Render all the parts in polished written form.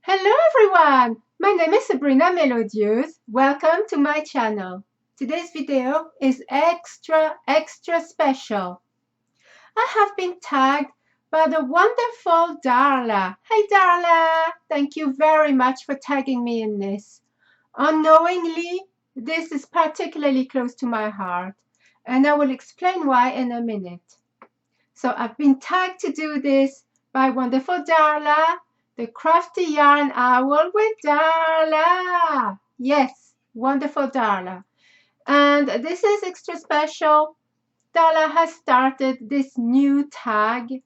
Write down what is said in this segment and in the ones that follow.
Hello everyone! My name is Sabrina Melodious. Welcome to my channel. Today's video is extra special. I have been tagged by the wonderful Darla. Hey Darla! Thank you very much for tagging me in this. Unknowingly, this is particularly close to my heart, and I will explain why in a minute. So I've been tagged to do this by wonderful Darla, the Crafty Yarn Owl with Darla. Yes, wonderful Darla. And this is extra special. Darla has started this new tag,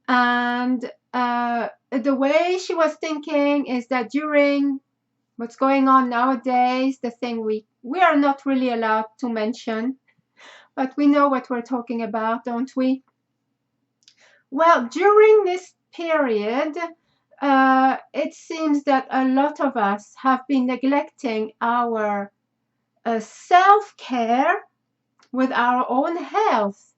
and the way she was thinking is that during what's going on nowadays, the thing we are not really allowed to mention, but we know what we're talking about, don't we? Well, during this period, it seems that a lot of us have been neglecting our self-care with our own health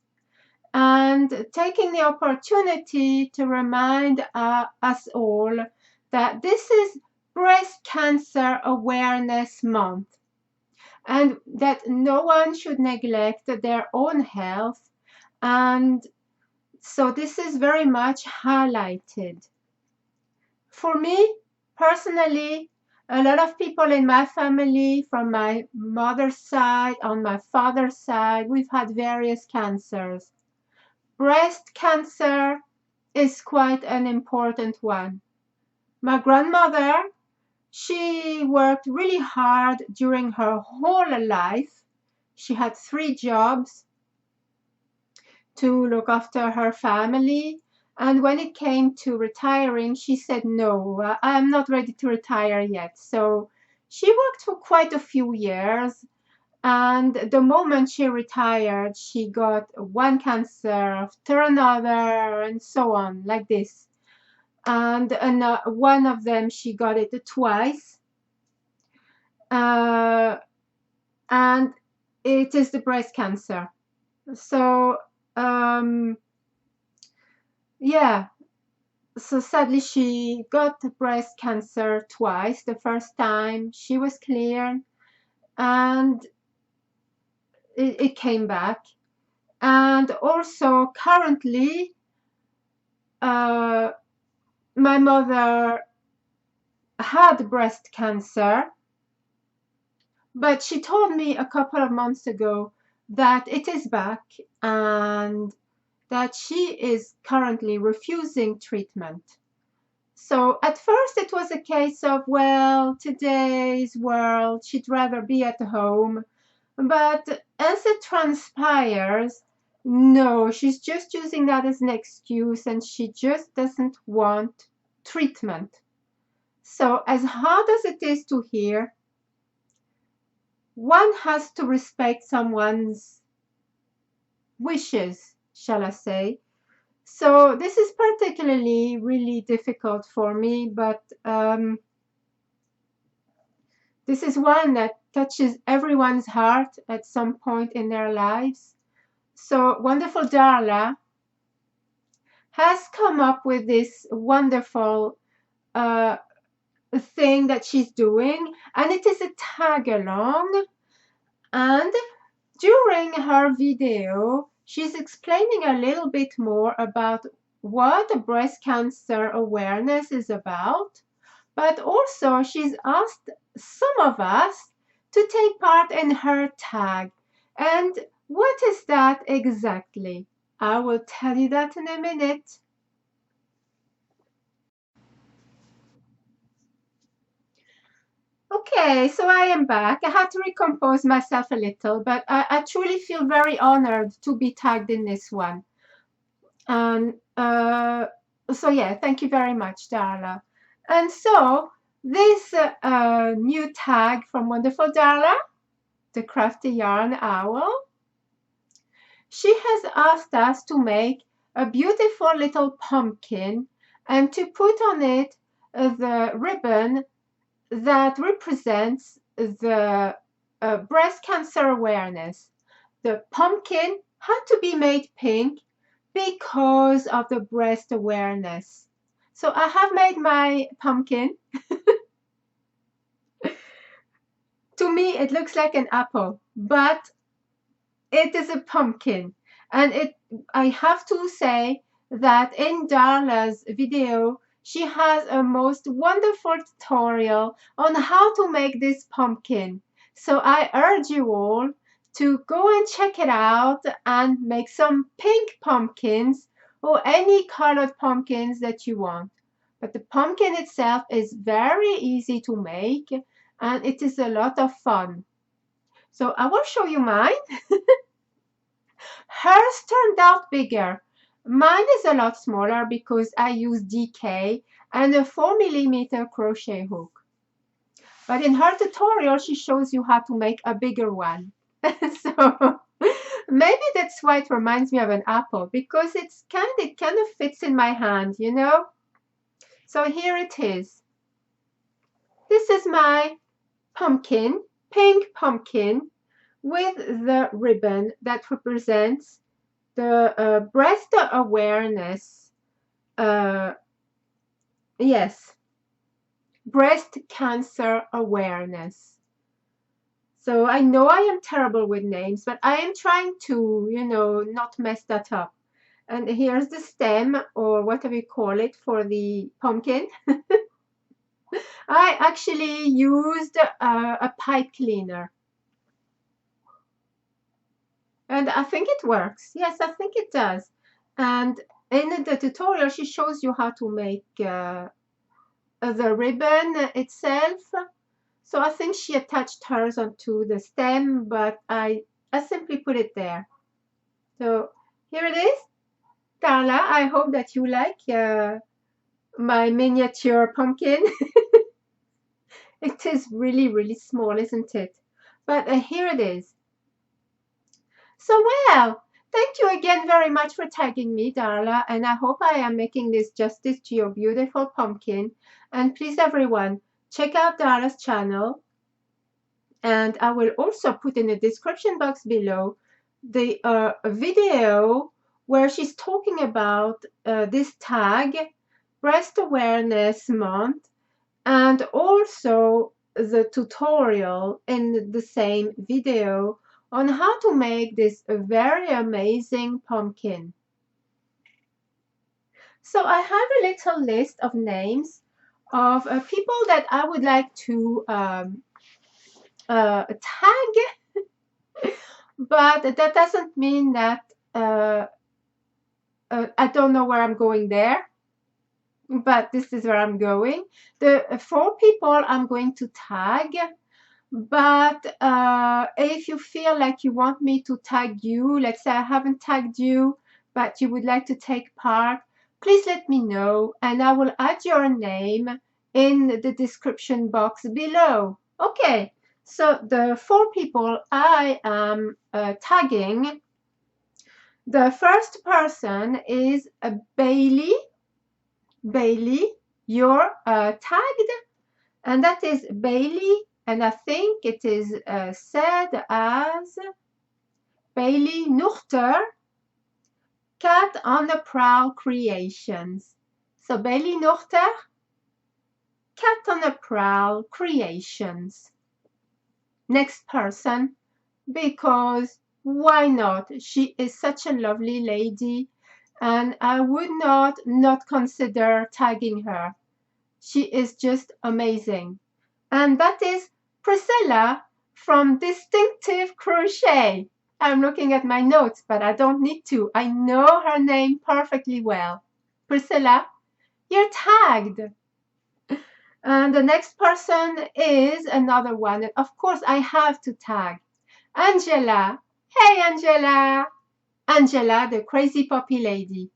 and taking the opportunity to remind us all that this is Breast Cancer Awareness Month and that no one should neglect their own health, and so this is very much highlighted. For me, personally, a lot of people in my family, from my mother's side, on my father's side, we've had various cancers. Breast cancer is quite an important one. My grandmother, she worked really hard during her whole life. She had 3 jobs to look after her family. And when it came to retiring, she said, no, I'm not ready to retire yet. So she worked for quite a few years. And the moment she retired, she got one cancer after another and so on, like this. And one of them, she got it twice. And it is the breast cancer. So, yeah, so sadly she got breast cancer twice. The first time she was cleared and it came back. And also currently my mother had breast cancer, but she told me a couple of months ago that it is back and that she is currently refusing treatment. So at first it was a case of, well, today's world, she'd rather be at home. But as it transpires, no, she's just using that as an excuse and she just doesn't want treatment. So as hard as it is to hear, one has to respect someone's wishes, shall I say. So this is particularly really difficult for me, but this is one that touches everyone's heart at some point in their lives. So wonderful Darla has come up with this wonderful thing that she's doing, and it is a tag along. And during her video, she's explaining a little bit more about what the breast cancer awareness is about, but also she's asked some of us to take part in her tag. And what is that exactly? I will tell you that in a minute. Okay, so I am back. I had to recompose myself a little, but I truly feel very honored to be tagged in this one. And so yeah, thank you very much, Darla. And so this new tag from wonderful Darla, the Crafty Yarn Owl, she has asked us to make a beautiful little pumpkin and to put on it the ribbon that represents the breast cancer awareness. The pumpkin had to be made pink because of the breast awareness. So I have made my pumpkin. To me, it looks like an apple, but it is a pumpkin. And I have to say that in Darla's video, she has a most wonderful tutorial on how to make this pumpkin. So I urge you all to go and check it out and make some pink pumpkins or any colored pumpkins that you want. But the pumpkin itself is very easy to make and it is a lot of fun. So I will show you mine. Hers turned out bigger. Mine is a lot smaller because I use DK and a 4mm crochet hook. But in her tutorial, she shows you how to make a bigger one. So maybe that's why it reminds me of an apple, because it kind of fits in my hand, you know? So here it is. This is my pumpkin, pink pumpkin, with the ribbon that represents the breast awareness. Yes, breast cancer awareness. So I know I am terrible with names, but I am trying to, not mess that up. And here's the stem, or whatever you call it, for the pumpkin. I actually used a pipe cleaner. And I think it works. Yes, I think it does. And in the tutorial, she shows you how to make the ribbon itself. So I think she attached hers onto the stem, but I simply put it there. So here it is. Darla, I hope that you like my miniature pumpkin. It is really, really small, isn't it? But here it is. So well, thank you again very much for tagging me, Darla, and I hope I am making this justice to your beautiful pumpkin. And please, everyone, check out Darla's channel. And I will also put in the description box below the video where she's talking about this tag, Breast Awareness Month, and also the tutorial in the same video on how to make this very amazing pumpkin. So I have a little list of names of people that I would like to tag, but that doesn't mean that I don't know where I'm going there, but this is where I'm going. The 4 people I'm going to tag, but if you feel like you want me to tag you, let's say I haven't tagged you, but you would like to take part, please let me know and I will add your name in the description box below. Okay, so the 4 people I am tagging, the first person is Bailey. Bailey, you're tagged, and that is Bailey, and I think it is said as Bailey Nuchter Cat on the Prowl Creations. So Bailey Nuchter Cat on the Prowl Creations. Next person, because why not? She is such a lovely lady and I would not consider tagging her. She is just amazing. And that is Priscilla from Distinctive Crochet. I'm looking at my notes, but I don't need to. I know her name perfectly well. Priscilla, you're tagged. And the next person is another one. Of course, I have to tag Angela. Hey, Angela. Angela, the crazy puppy lady.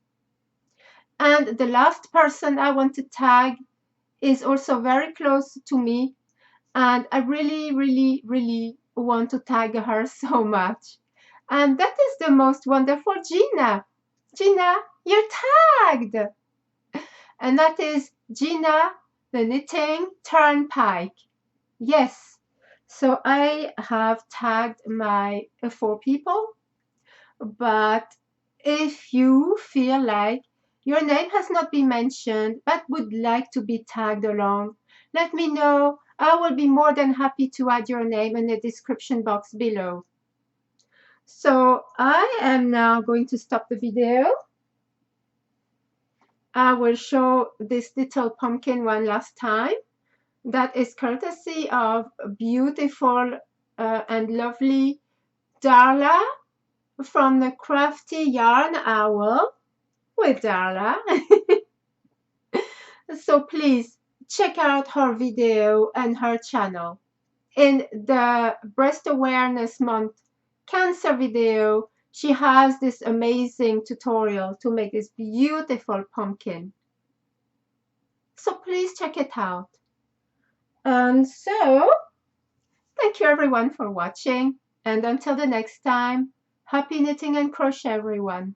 And the last person I want to tag is also very close to me. And I really, really, really want to tag her so much. And that is the most wonderful Gina. Gina, you're tagged. And that is Gina, the Knitting Turnpike. Yes, so I have tagged my 4 people. But if you feel like your name has not been mentioned but would like to be tagged along, let me know. I will be more than happy to add your name in the description box below. So I am now going to stop the video. I will show this little pumpkin one last time. That is courtesy of beautiful and lovely Darla from the Crafty Yarn Owl with Darla. So please check out her video and her channel. In the Breast Awareness Month Cancer video, she has this amazing tutorial to make this beautiful pumpkin. So please check it out. And so, thank you everyone for watching. And until the next time, happy knitting and crochet everyone.